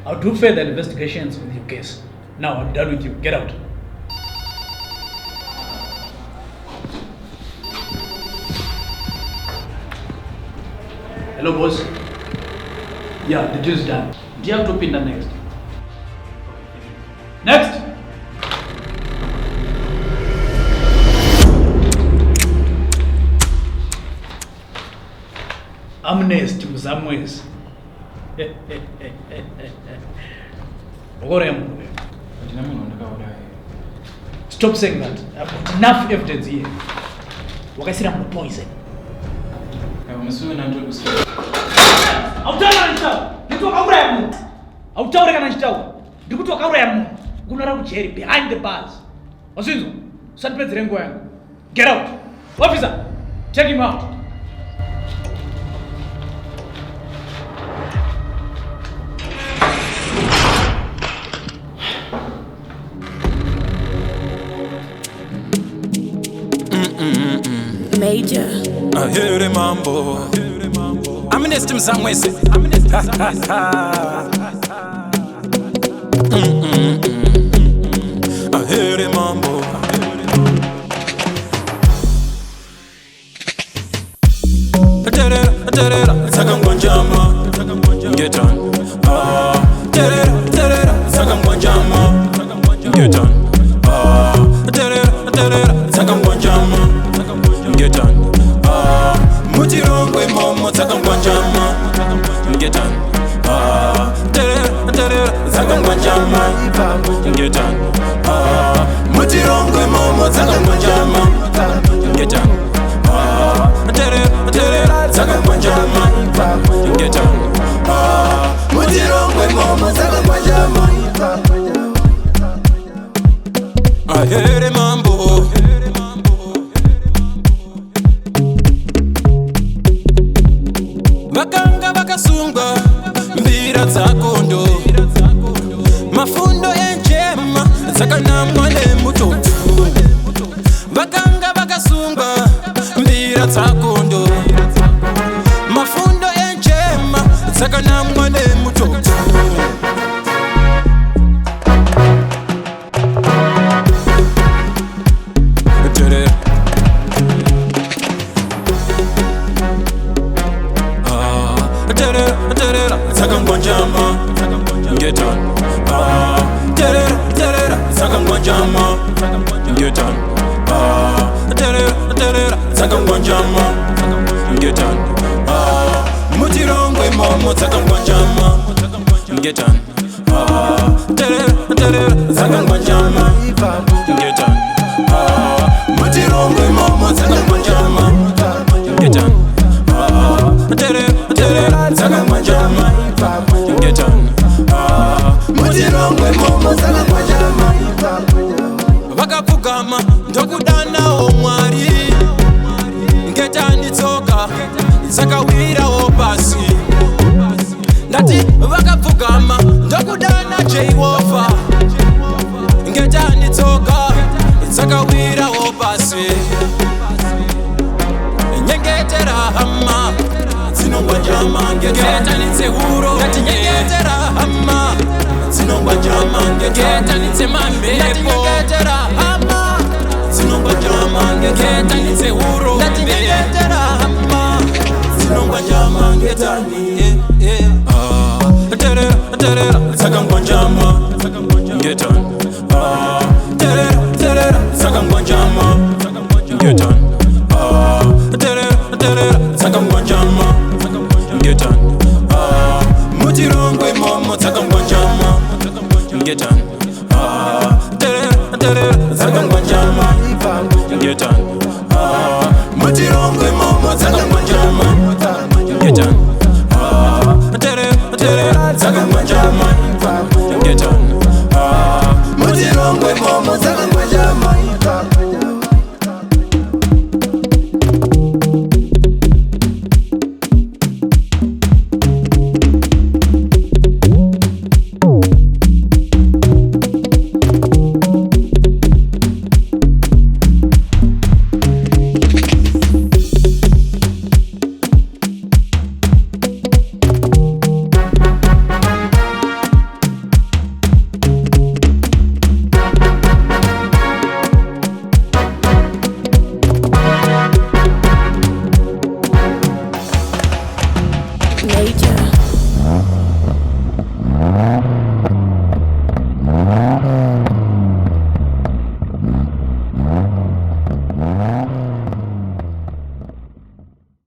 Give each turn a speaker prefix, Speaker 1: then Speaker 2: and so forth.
Speaker 1: I'll do further investigations with your case. Now I'm done with you. Get out. Hello, boss. Yeah, the deal is done. Do you have to pin the next? Next! Amnesty, Muzamwese. Stop saying that. I've got enough evidence here. Wakasira mno poison. Autaura kanachitaura. Ndikutoka uraya munhu. Autaura kanachitaura. Ndikutoka uraya munhu. Kunora kucheri behind the bars. Wasinzo, usandipedzere nguva yangu. Get out. Officer, take him out.
Speaker 2: Major.
Speaker 3: I hear the mambo. Amnesty Muzamwese. I hear the mambo. Dzakangwanjama. Get on. Dzakangwanjama. Get on. Dzakangwanjama. Get on. Mutirongwe momo Dzakangwanjama. Get on. Dzakangwanjama. Get on. Mutirongwe momo Dzakangwanjama. Get on. Dzakangwanjama. Get on. Mutirongwe momo Dzakangwanjama. I hear the mambo. Vakanga vakasungwa mbira dzakondo, mafundo enjema dzakanamwa nemutoto. Vakanga vakasungwa mbira dzakondo, mafundo enjema dzakanamwa nemutoto. Dzakangwanjama. Get on. Dzakangwanjama. Get on. Dzakangwanjama. Get on. Mutirongwe momo Dzakangwanjama. Get on. Dzakangwanjama. Get on. Mutirongwe momo Dzakangwanjama. Get on. Dzakangwanjama. Get on. Mutirongwe momo Dzakangwanjama. Vakapfugama ndokudanawo Mwari. Ngetani tsoka dzakawirawo pasi. Ndati vakapfugama ndokudana Jehova. Ngetani tsoka dzakawirawo pasi. Nyengetera hama Dzakangwanjama. Ngeta nitsehuro. Ngati nyengetera hama Dzakangwanjama. Ngeta nitsemambepo. Nyengetera hama Dzakangwanjama. Ngeta nitsehuro. Ngati nyengetera hama Dzakangwanjama. Ngeta ni Dzakangwanjama. Get on. Dzakangwanjama. Get on. Dzakangwanjama. Get on. Mutirongwe momo Dzakangwanjama. Get on. Dzakangwanjama. Get on. Mutirongwe momo Dzakangwanjama. Get on. Dzakangwanjama. Get on. Mutirongwe momo Dzakangwanjama.